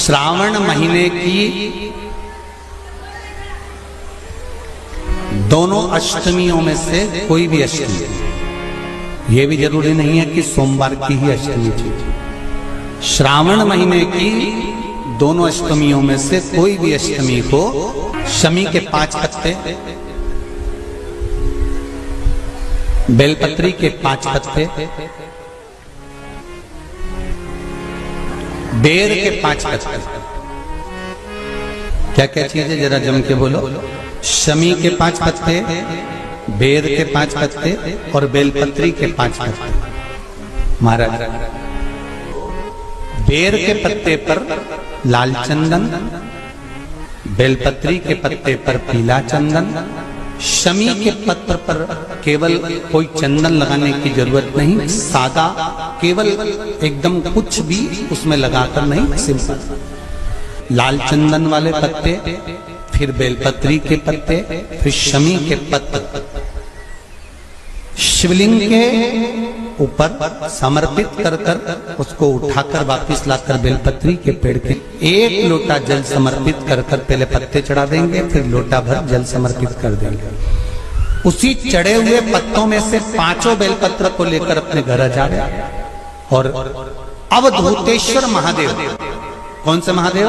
श्रावण महीने की दोनों अष्टमियों में से कोई भी अष्टमी, ये भी जरूरी नहीं है कि सोमवार की ही अष्टमी थी। श्रावण महीने की दोनों अष्टमियों में से कोई भी अष्टमी को शमी के 5 पत्ते, बेलपत्री के 5 पत्ते, बेर के 5 पत्ते, क्या क्या चीज है जरा जम के बोलो। शमी के 5 पत्ते, बेर के 5 पत्ते और बेलपत्री के 5 पत्ते। महाराज, बेर के पत्ते पर लाल चंदन, बेलपत्री के पत्ते पर पीला चंदन, शमी के पत्र पर केवल कोई चंदन लगाने की जरूरत नहीं, सादा केवल एकदम कुछ भी उसमें लगाकर नहीं, सिंपल लाल चंदन वाले पत्ते, फिर बेलपत्री के पत्ते, फिर शमी के पत्ते शिवलिंग के ऊपर समर्पित कर कर उसको उठाकर वापस लाकर बेलपत्री के पेड़ के 1 लोटा जल समर्पित कर कर पहले पत्ते चढ़ा देंगे, फिर लोटा भर जल समर्पित कर देंगे। उसी चढ़े हुए पत्तों में से 5 बेलपत्र को लेकर अपने घर जा रहे और अवधूतेश्वर महादेव, कौन से महादेव?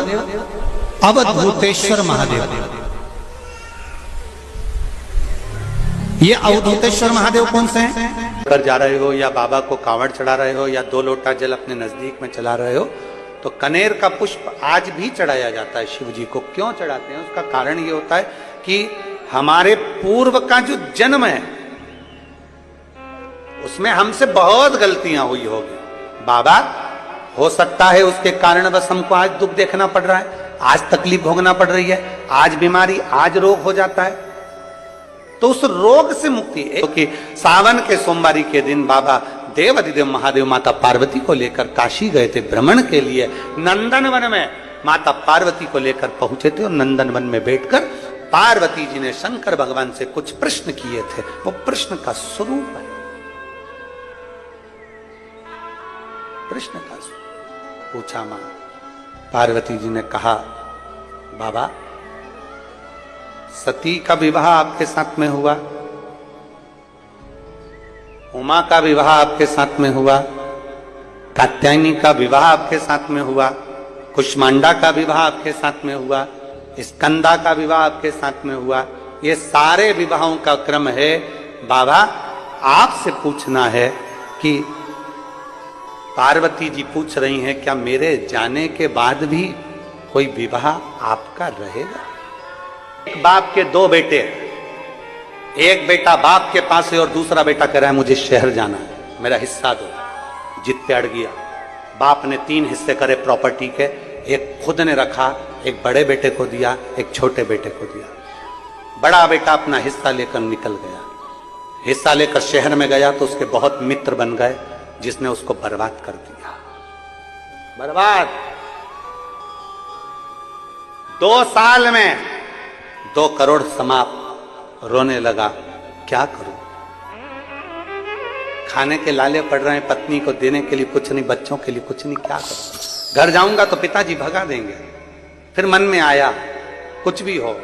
अवधूतेश्वर महादेव। ये अवधूतेश्वर महादेव कौन से हैं? कर जा रहे हो या बाबा को कांवड़ चढ़ा रहे हो या 2 लोटा जल अपने नजदीक में चला रहे हो, तो कनेर का पुष्प आज भी चढ़ाया जाता है शिव जी को। क्यों चढ़ाते हैं? उसका कारण ये होता है कि हमारे पूर्व का जो जन्म है उसमें हमसे बहुत गलतियां हुई होगी। बाबा, हो सकता है उसके कारण बस हमको आज दुख देखना पड़ रहा है, आज तकलीफ भोगना पड़ रही है, आज बीमारी, आज रोग हो जाता है। तो उस रोग से मुक्ति, क्योंकि सावन के सोमवारी के दिन बाबा देवाधिदेव महादेव माता पार्वती को लेकर काशी गए थे भ्रमण के लिए। नंदनवन में माता पार्वती को लेकर पहुंचे थे और नंदनवन में बैठकर पार्वती जी ने शंकर भगवान से कुछ प्रश्न किए थे। वो प्रश्न का स्वरूप है, प्रश्न का स्वरूप पूछा। मां पार्वती जी ने कहा, बाबा सती का विवाह आपके साथ में हुआ, उमा का विवाह आपके साथ में हुआ, कात्यायनी का विवाह आपके साथ में हुआ, कुष्मांडा का विवाह आपके साथ में हुआ, स्कंदा का विवाह आपके साथ में हुआ। ये सारे विवाहों का क्रम है। बाबा, आपसे पूछना है कि पार्वती जी पूछ रही हैं, क्या मेरे जाने के बाद भी कोई विवाह आपका रहेगा? एक बाप के 2 बेटे, एक बेटा बाप के पास है और दूसरा बेटा कह रहा है मुझे शहर जाना है, मेरा हिस्सा दो। जिद पे अड़ गया। बाप ने 3 हिस्से करे प्रॉपर्टी के, एक खुद ने रखा, एक बड़े बेटे को दिया, एक छोटे बेटे को दिया। बड़ा बेटा अपना हिस्सा लेकर निकल गया। हिस्सा लेकर शहर में गया तो उसके बहुत मित्र बन गए, जिसने उसको बर्बाद कर दिया। बर्बाद। 2 साल में 2 करोड़ समाप्त। रोने लगा, क्या करूं? खाने के लाले पड़ रहे हैं, पत्नी को देने के लिए कुछ नहीं, बच्चों के लिए कुछ नहीं, क्या करूं? घर जाऊंगा तो पिताजी भगा देंगे। फिर मन में आया, कुछ भी हो,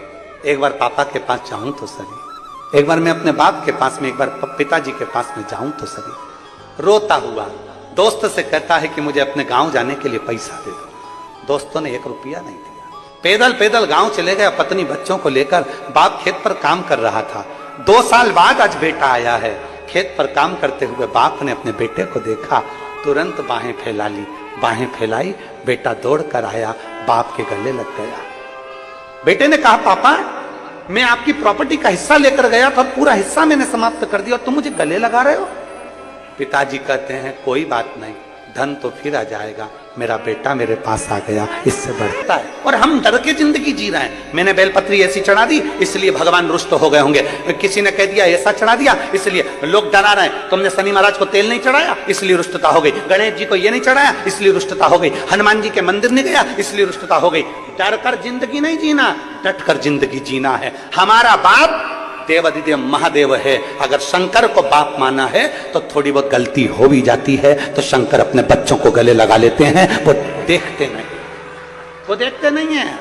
एक बार पापा के पास जाऊं तो सही, एक बार मैं अपने बाप के पास में, एक बार पिताजी के पास में जाऊं तो सही। रोता हुआ दोस्त से कहता है कि मुझे अपने गांव जाने के लिए पैसा दे दो। दोस्तों ने 1 रुपया नहीं दिया। पैदल पैदल गांव चले गया, पत्नी बच्चों को लेकर। बाप खेत पर काम कर रहा था। 2 साल बाद आज बेटा आया है। खेत पर काम करते हुए बाप ने अपने बेटे को देखा, तुरंत बाहें फैला ली। बाहें फैलाई, बेटा दौड़ कर आया, बाप के गले लग गया। बेटे ने कहा, पापा मैं आपकी प्रॉपर्टी का हिस्सा लेकर गया था, पूरा हिस्सा मैंने समाप्त कर दिया और तुम मुझे गले लगा रहे हो। पिताजी कहते हैं, कोई बात नहीं, धन तो फिर आ जाएगा, मेरा बेटा मेरे पास आ गया, इससे बढ़ता है। और हम डर के जिंदगी जी रहे हैं। मैंने बेलपत्री ऐसी चढ़ा दी इसलिए भगवान रुष्ट हो गए होंगे, किसी ने कह दिया ऐसा चढ़ा दिया इसलिए लोग डरा रहे हैं, तुमने शनि महाराज को तेल नहीं चढ़ाया इसलिए रुष्टता हो गई, गणेश जी को ये नहीं चढ़ाया इसलिए रुष्टता हो गई, हनुमान जी के मंदिर नहीं गया इसलिए रुष्टता हो गई। डर कर जिंदगी नहीं जीना, डट कर जिंदगी जीना है। हमारा बाप देवाधिदेव महादेव है। अगर शंकर को बाप माना है तो थोड़ी बहुत गलती हो भी जाती है तो शंकर अपने बच्चों को गले लगा लेते हैं, वो देखते नहीं। वो देखते नहीं है।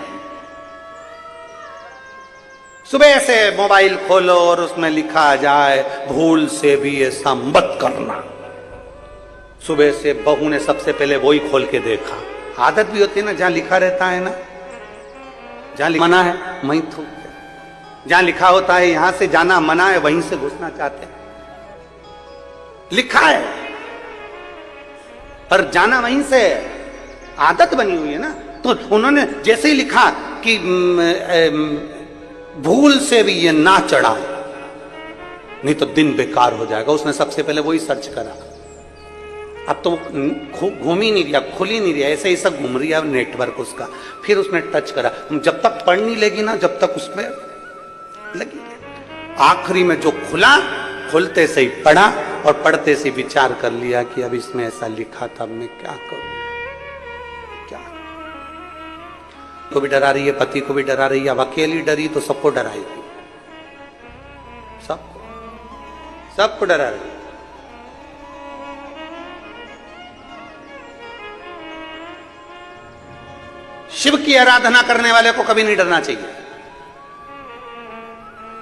सुबह से मोबाइल खोलो और उसमें लिखा जाए भूल से भी ऐसा मत करना। सुबह से बहू ने सबसे पहले वही खोल के देखा। आदत भी होती है ना, जहां लिखा रहता है ना, जहां मना है वहीं थूक दे। जहां लिखा होता है यहां से जाना मना है, वहीं से घुसना चाहते हैं। लिखा है पर जाना वहीं से, आदत बनी हुई है ना। तो उन्होंने जैसे ही लिखा कि भूल से भी ये ना चढ़ा, नहीं तो दिन बेकार हो जाएगा, उसने सबसे पहले वही सर्च करा। अब तो घूम ही नहीं रहा, खुल ही नहीं रहा, ऐसे ही सब घूम रही है नेटवर्क उसका। फिर उसने टच करा, जब तक पढ़ नहीं लेगी ना, जब तक उसमें लगी। आखिरी में जो खुला, खुलते से ही पढ़ा और पढ़ते से विचार कर लिया कि अब इसमें ऐसा लिखा था, अब मैं क्या करूं, क्या को भी डरा रही है, पति को भी डरा रही है। अब अकेली डरी तो सबको डराएगी, सबको डरा रही है। शिव की आराधना करने वाले को कभी नहीं डरना चाहिए।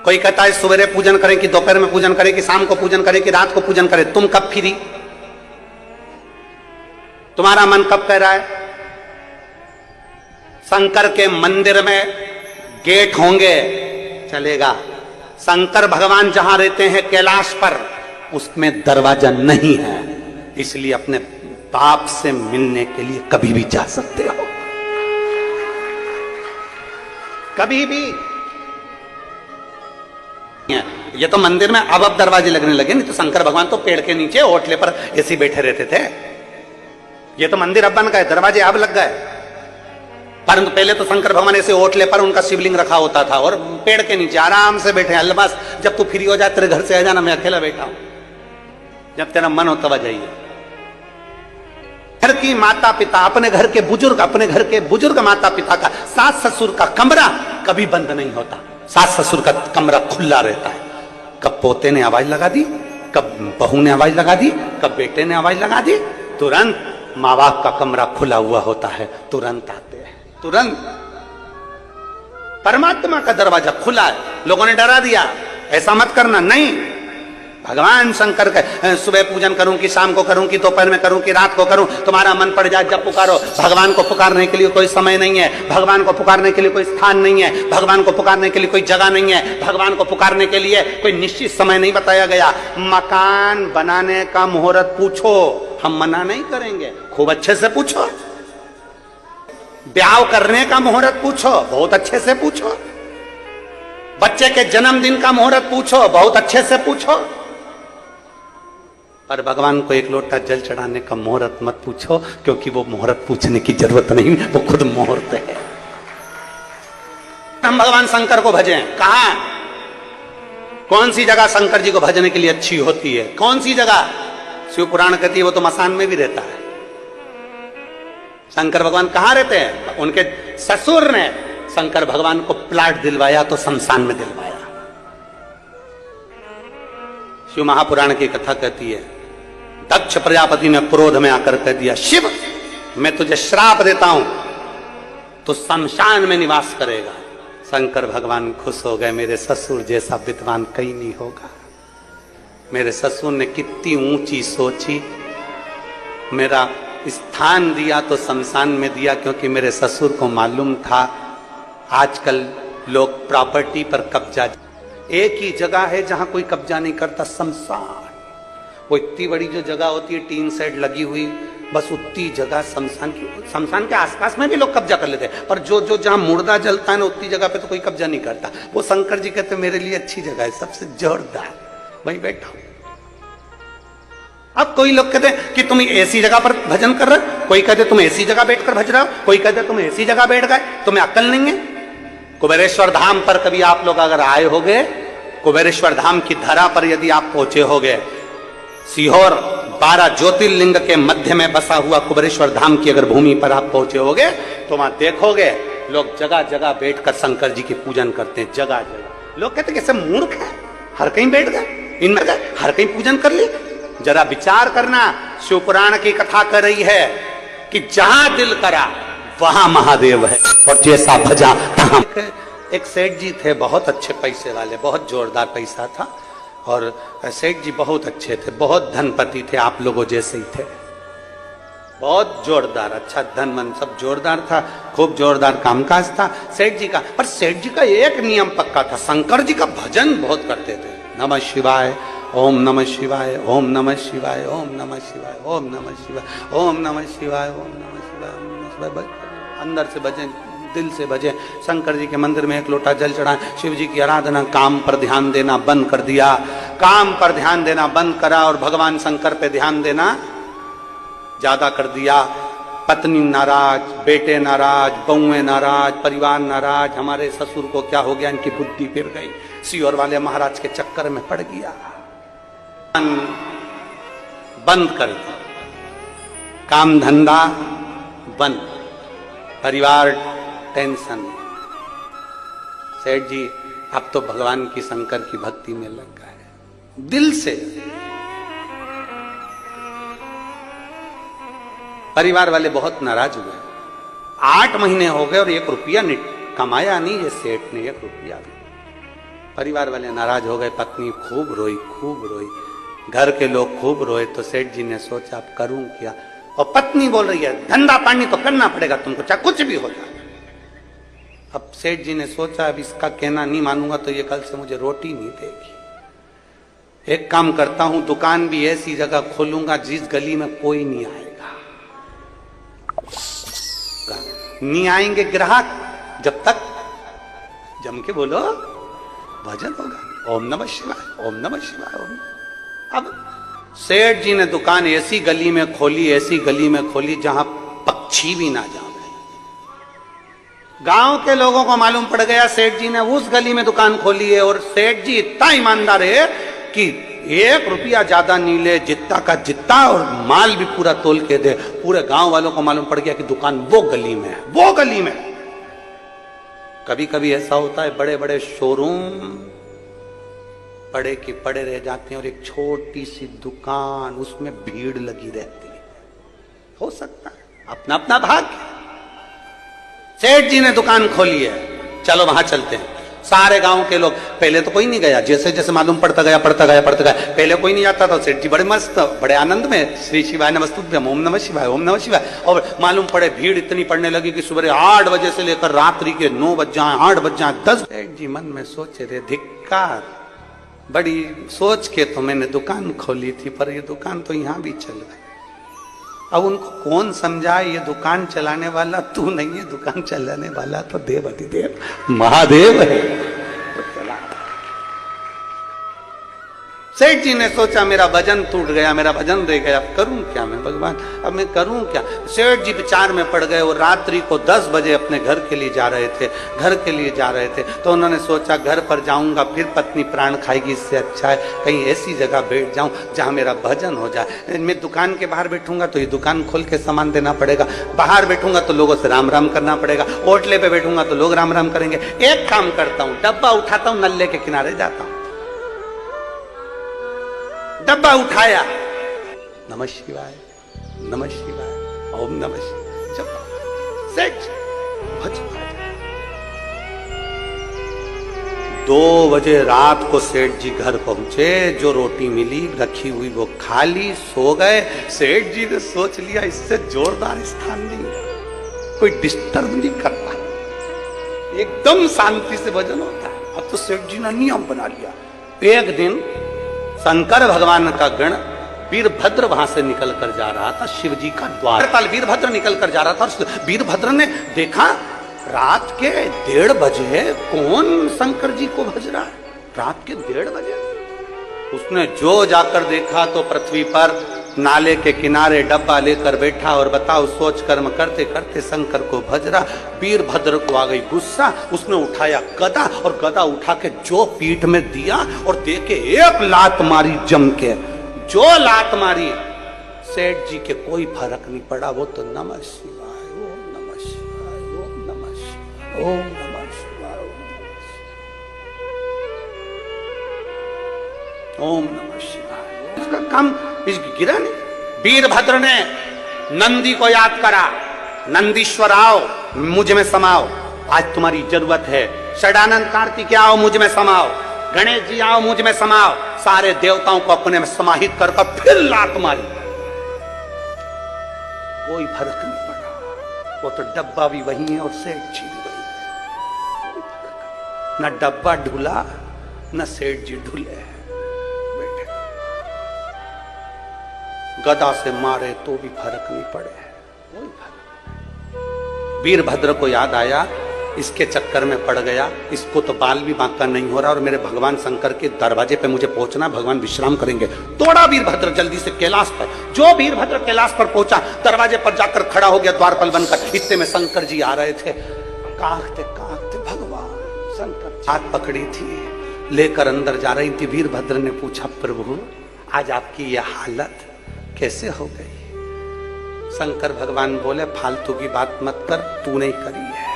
कोई कहता है सवेरे पूजन करें कि दोपहर में पूजन करें कि शाम को पूजन करें कि रात को पूजन करें, तुम कब फ्री, तुम्हारा मन कब कह रहा है। शंकर के मंदिर में गेट होंगे, चलेगा। शंकर भगवान जहां रहते हैं कैलाश पर, उसमें दरवाजा नहीं है, इसलिए अपने बाप से मिलने के लिए कभी भी जा सकते हो, कभी भी। ये तो मंदिर में अब दरवाजे लगने लगे, नहीं तो शंकर भगवान तो पेड़ के नीचे ओटले पर ऐसे बैठे रहते थे। ये तो मंदिर अब बन गए, दरवाजे अब लग गए, परंतु पहले तो शंकर भगवान ऐसे ओटले पर उनका शिवलिंग रखा होता था और पेड़ के नीचे आराम से बैठे। अल्लाह बस जब तू फ्री हो जाए तेरे घर से आ जाना, मैं अकेला बैठा हूं, जब तेरा मन हो तब आ जाइए। घर की माता पिता, अपने घर के बुजुर्ग माता पिता का, सास ससुर का कमरा कभी बंद नहीं होता। सास ससुर का कमरा खुला रहता है। कब पोते ने आवाज लगा दी, कब बहू ने आवाज लगा दी, कब बेटे ने आवाज लगा दी, तुरंत माँ बाप का कमरा खुला हुआ होता है, तुरंत आते हैं, तुरंत। परमात्मा का दरवाजा खुला है। लोगों ने डरा दिया, ऐसा मत करना, नहीं। भगवान शंकर का सुबह पूजन करूं कि शाम को करूं कि दोपहर में करूं कि रात को करूं, तुम्हारा मन पड़ जाए जब पुकारो। भगवान को पुकारने के लिए कोई समय नहीं है, भगवान को पुकारने के लिए कोई स्थान नहीं है, भगवान को पुकारने के लिए कोई जगह नहीं है, भगवान को पुकारने के लिए कोई निश्चित समय नहीं बताया गया। मकान बनाने का मुहूर्त पूछो, हम मना नहीं करेंगे, खूब अच्छे से पूछो। ब्याह करने का मुहूर्त पूछो, बहुत अच्छे से पूछो। बच्चे के जन्मदिन का मुहूर्त पूछो, बहुत अच्छे से पूछो। पर भगवान को एक लोटा जल चढ़ाने का मुहूर्त मत पूछो, क्योंकि वो मुहूर्त पूछने की जरूरत नहीं, वो खुद मुहूर्त है। हम भगवान शंकर को भजें, कहां, कौन सी जगह शंकर जी को भजने के लिए अच्छी होती है, कौन सी जगह। शिव पुराण कहती है वो तो मसान में भी रहता है। शंकर भगवान कहां रहते हैं? उनके ससुर ने शंकर भगवान को प्लाट दिलवाया तो शमशान में दिलवाया। शिव महापुराण की कथा कहती है, दक्ष प्रजापति ने क्रोध में आकर कह दिया, शिव मैं तुझे श्राप देता हूं, तो शमशान में निवास करेगा। शंकर भगवान खुश हो गए, मेरे ससुर जैसा विद्वान कहीं नहीं होगा। मेरे ससुर ने कितनी ऊंची सोची, मेरा स्थान दिया तो शमशान में दिया, क्योंकि मेरे ससुर को मालूम था आजकल लोग प्रॉपर्टी पर कब्जा, एक ही जगह है जहां कोई कब्जा नहीं करता, शमशान। वो इतनी बड़ी जो जगह होती है टीन सेट लगी हुई, बस उतनी जगह शमशान के आसपास में भी लोग कब्जा कर लेते हैं, पर जो जहां मुर्दा जलता है ना, उतनी जगह पे तो कोई कब्जा नहीं करता। वो शंकर जी कहते मेरे लिए अच्छी जगह है, सबसे जोरदार, वहीं बैठा हूं। अब कोई लोग कहते हैं कि तुम ऐसी जगह पर भजन कर रहे हो, कोई कहते तुम ऐसी जगह बैठकर भज रहे हो, कोई कहते तुम ऐसी जगह बैठ गए, तुम्हें अक्ल नहीं है। कुबेरेश्वर धाम पर कभी आप लोग अगर आए होगे, कुबेरेश्वर धाम की धरा पर यदि आप पहुंचे होगे, सीहोर 12 ज्योतिर्लिंग के मध्य में बसा हुआ कुबेरेश्वर धाम की अगर भूमि पर आप पहुंचे होगे, तो वहां देखोगे लोग जगह जगह बैठकर शंकर जी की पूजन करते हैं, जगह जगह। लोग कहते कैसे मूर्ख है, हर कहीं बैठ गए, इनमें गए हर कहीं पूजन कर ली। जरा विचार करना, शिव पुराण की कथा कर रही है कि जहां दिल करा वहां महादेव है, और जैसा भजा तहां। एक सेठ जी थे, बहुत अच्छे पैसे वाले, बहुत जोरदार पैसा था, और सेठ जी बहुत अच्छे थे, बहुत धनपति थे, आप लोगों जैसे ही थे, बहुत जोरदार, अच्छा धन मन सब जोरदार था, खूब जोरदार कामकाज था सेठ जी का। पर सेठ जी का एक नियम पक्का था, शंकर जी का भजन बहुत करते थे। नमः शिवाय, ओम नमः शिवाय, ओम नमः शिवाय, ओम नमः शिवाय, ओम नमः शिवाय, ओम नमः शिवाय, ओम नमः शिवाय, ओम नमः शिवाय। अंदर से भजन, दिल से भजे। शंकर जी के मंदिर में एक लोटा जल चढ़ाए, शिव जी की आराधना, काम पर ध्यान देना बंद कर दिया, काम पर ध्यान देना बंद करा, और भगवान शंकर पे ध्यान देना ज्यादा कर दिया। पत्नी नाराज, बेटे नाराज, बहुएं नाराज, परिवार नाराज, हमारे ससुर को क्या हो गया, इनकी बुद्धि फिर गई, सियोर वाले महाराज के चक्कर में पड़ गया, बंद कर दिया, काम धंधा बंद, परिवार टेंशन। सेठ जी अब तो भगवान की शंकर की भक्ति में लग गए दिल से। परिवार वाले बहुत नाराज हुए, 8 महीने हो गए और 1 रुपया कमाया नहीं ये सेठ ने, 1 रुपया भी। परिवार वाले नाराज हो गए, पत्नी खूब रोई, खूब रोई, घर के लोग खूब रोए। तो सेठ जी ने सोचा अब करूं क्या, और पत्नी बोल रही है धंधा पानी तो करना पड़ेगा तुमको, चाहे कुछ भी हो जाए। अब सेठ जी ने सोचा अब इसका कहना नहीं मानूंगा तो ये कल से मुझे रोटी नहीं देगी। एक काम करता हूं, दुकान भी ऐसी जगह खोलूंगा जिस गली में कोई नहीं आएगा, नहीं आएंगे ग्राहक जब तक, जम के बोलो भजन होगा, ओम नमः शिवाय, ओम नमः शिवाय, ओम। अब सेठ जी ने दुकान ऐसी गली में खोली, ऐसी गली में खोली जहां पक्षी भी ना जाए। गांव के लोगों को मालूम पड़ गया सेठ जी ने उस गली में दुकान खोली है, और सेठ जी इतना ईमानदार है कि 1 रुपया ज्यादा नहीं ले, जितना का जितना, और माल भी पूरा तोल के दे। पूरे गांव वालों को मालूम पड़ गया कि दुकान वो गली में है, वो गली में। कभी कभी ऐसा होता है, बड़े बड़े शोरूम पड़े की पड़े रह जाते हैं, और एक छोटी सी दुकान, उसमें भीड़ लगी रहती है। हो सकता है, अपना अपना भाग्य। सेठ जी ने दुकान खोली है, चलो वहां चलते हैं। सारे गांव के लोग, पहले तो कोई नहीं गया, जैसे जैसे मालूम पड़ता गया, पहले कोई नहीं जाता था। सेठ जी बड़े मस्त, बड़े आनंद में, श्री शिवाय नमस्तुभ्यम, ओम नमः शिवाय, ओम नमः शिवाय। और मालूम पड़े भीड़ इतनी पड़ने लगी कि सुबह 8 बजे से लेकर रात्रि के 9 बज जाए, 8 बज जाए, 10। सेठ जी मन में सोचे थे, धिक्कार, बड़ी सोच के तो मैंने दुकान खोली थी, पर ये दुकान तो यहां भी चल गई। अब उनको कौन समझाए, ये दुकान चलाने वाला तू नहीं है, दुकान चलाने वाला तो देव अधिदेव महादेव है। तो चला। सेठ जी ने सोचा मेरा भजन टूट गया, मेरा भजन रह गया, अब करूं क्या मैं भगवान, अब मैं करूं क्या। सेठ जी विचार में पड़ गए, और रात्रि को 10 बजे अपने घर के लिए जा रहे थे, घर के लिए जा रहे थे। तो उन्होंने सोचा घर पर जाऊंगा फिर पत्नी प्राण खाएगी, इससे अच्छा है कहीं ऐसी जगह बैठ जाऊं जहां मेरा भजन हो जाए। मैं दुकान के बाहर बैठूंगा तो ये दुकान खोल के सामान देना पड़ेगा, बाहर बैठूंगा तो लोगों से राम राम करना पड़ेगा, होटले पे बैठूंगा तो लोग राम राम करेंगे। एक काम करता हूं, डब्बा उठाता हूं, नल्ले के किनारे जाता हूं। डब्बा उठाया, नमः शिवाय, नमः शिवाय, ओम नमः शिवाय, सेठ 2 बजे रात को सेठ जी घर पहुंचे, जो रोटी मिली रखी हुई वो खा ली, सो गए। सेठ जी ने सोच लिया इससे जोरदार स्थान नहीं, कोई डिस्टर्ब नहीं करता, एकदम शांति से भजन होता है। अब तो सेठ जी ने नियम बना लिया। एक दिन शंकर भगवान का गण वीरभद्र वहां से निकल कर जा रहा था, शिव जी का द्वार। वीरभद्र निकल कर जा रहा था, और वीरभद्र ने देखा रात के 1:30 बजे कौन शंकर जी को भज रहा है, रात के 1:30 बजे। उसने जो जाकर देखा तो पृथ्वी पर नाले के किनारे डब्बा लेकर बैठा, और बताओ सोच कर्म करते करते शंकर को भज रहा। वीरभद्र को आ गई गुस्सा, उसने उठाया गदा, और गदा उठा के जो पीठ में दिया, और दे के एक लात मारी जम के। जो लात मारी सेठ जी के कोई फर्क नहीं पड़ा, वो तो नमः शिवाय, ओम नमः शिवाय, ओम नमः शिवाय, ओम नमः शिवाय, ओम नमः शिवाय। इसका काम गिरा नहीं। वीरभद्र ने नंदी को याद करा, नंदीश्वर आओ मुझ में समाओ, आज तुम्हारी जरूरत है। षडानंद कार्तिक आओ मुझ में समाओ, गणेश जी आओ मुझ में समाओ। सारे देवताओं को अपने में समाहित कर फिर लात मारी, कोई फर्क नहीं पड़ा। वो तो डब्बा भी वही है और सेठ जी भी वही है। न डब्बा ढूला न सेठ जी ढूले। गदा से मारे तो भी फर्क नहीं पड़े, कोई फर्क। वीरभद्र को याद आया, इसके चक्कर में पड़ गया, इसको तो बाल भी बांका नहीं हो रहा और मेरे भगवान शंकर के दरवाजे पे मुझे पहुंचना, भगवान विश्राम करेंगे। तोड़ा वीरभद्र जल्दी से कैलाश पर। जो वीरभद्र कैलाश पर पहुंचा, दरवाजे पर जाकर खड़ा हो गया द्वारपाल बनकर। इतने में शंकर जी आ रहे थे। कांपते कांपते भगवान शंकर हाथ पकड़ी थी, लेकर अंदर जा रही थी। वीरभद्र ने पूछा, प्रभु आज आपकी यह हालत कैसे हो गई? शंकर भगवान बोले, फालतू की बात मत कर, तू नहीं करी है।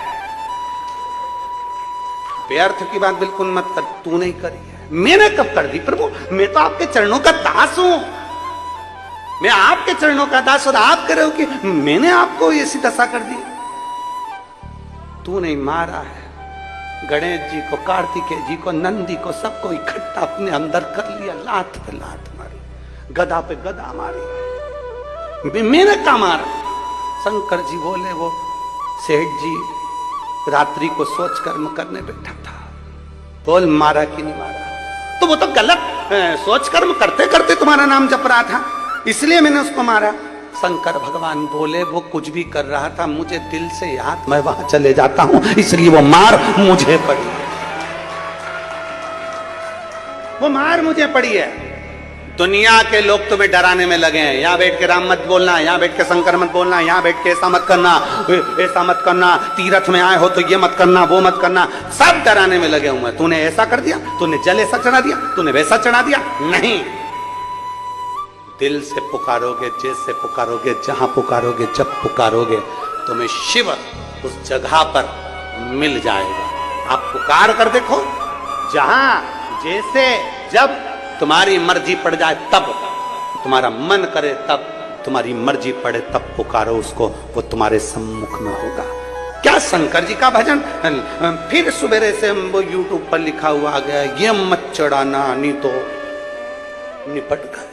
व्यर्थ की बात बिल्कुल मत कर, तू नहीं करी है। मैंने कब कर दी प्रभु? मैं तो आपके चरणों का दास हूं। मैं आपके चरणों का दास और आप कह रहे हो कि मैंने आपको ऐसी दशा कर दी। तू नहीं मारा है। गणेश जी को, कार्तिकेय जी को, नंदी को, सबको इकट्ठा अपने अंदर कर लिया। लात पे लात मारी, गदा पे गदा मारी। मैंने क्या मारा? शंकर जी बोले, वो सेठ जी रात्रि को सोच कर्म करने बैठा था। बोल मारा कि नहीं मारा? तो वो तो गलत सोच कर्म करते करते तुम्हारा नाम जप रहा था, इसलिए मैंने उसको मारा। शंकर भगवान बोले, वो कुछ भी कर रहा था, मुझे दिल से याद, मैं वहां चले जाता हूं, इसलिए वो मार मुझे पड़ी। वो मार मुझे पड़ी है। दुनिया के लोग तुम्हें डराने में लगे हैं। यहाँ बैठ के राम मत बोलना, यहाँ बैठ के शंकर मत बोलना, यहाँ बैठ के ऐसा मत करना, ऐसा मत करना, तीर्थ में आए हो तो ये मत करना, वो मत करना। सब डराने में लगे हुए। तूने ऐसा कर दिया, तूने जल ऐसा चढ़ा दिया, तूने वैसा चढ़ा दिया। नहीं, दिल से पुकारोगे, जैसे पुकारोगे, जहां पुकारोगे, जब पुकारोगे, तुम्हें शिव उस जगह पर मिल जाएगा। आप पुकार कर देखो, जहां जैसे जब तुम्हारी मर्जी पड़ जाए, तब तुम्हारा मन करे, तब तुम्हारी मर्जी पड़े, तब पुकारो उसको, वो तुम्हारे सम्मुख में होगा। क्या शंकर जी का भजन फिर सवेरे से वो यूट्यूब पर लिखा हुआ आ गया, ये मत चढ़ाना नहीं तो निपट गए।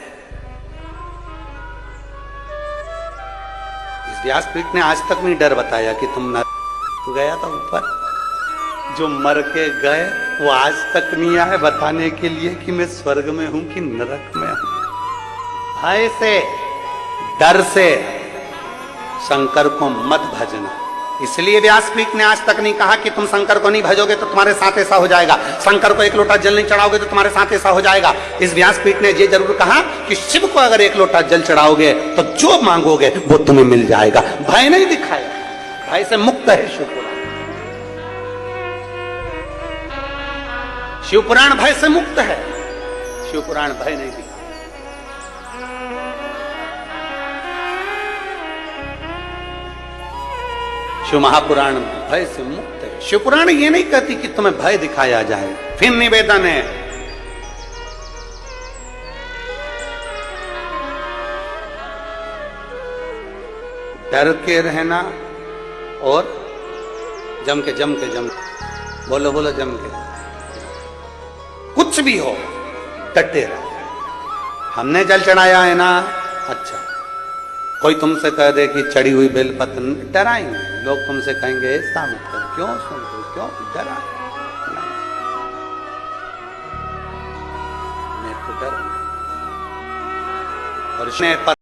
इस व्यासपीठ ने आज तक नहीं डर बताया कि तुम न तो गया था ऊपर। जो मर के गए वो आज तक नहीं आए बताने के लिए कि मैं स्वर्ग में हूं कि नरक में हूं। भय से, डर से शंकर को मत भजना। इसलिए व्यासपीठ ने आज तक नहीं कहा कि तुम शंकर को नहीं भजोगे तो तुम्हारे साथ ऐसा हो जाएगा, शंकर को एक लोटा जल नहीं चढ़ाओगे तो तुम्हारे साथ ऐसा हो जाएगा। इस व्यासपीठ ने ये जरूर कहा कि शिव को अगर एक लोटा जल चढ़ाओगे तो जो मांगोगे वो तुम्हें मिल जाएगा। भय नहीं दिखाया, भय से मुक्त है शिवपुराण। शिवपुराण भय से मुक्त है, शिवपुराण भय नहीं दिखा। शिव महापुराण भय से मुक्त है। शिवपुराण ये नहीं कहती कि तुम्हें भय दिखाया जाए। फिर निवेदन है, डर के रहना और जम के बोलो बोलो जम के, कुछ भी हो डटे रहो। हमने जल चढ़ाया है ना, अच्छा, कोई तुमसे कह दे कि चढ़ी हुई बेलपत्र, डराएंगे लोग, तुमसे कहेंगे ऐसा मत करो, क्यों सुनते, क्यों डराए? मैं तो डर और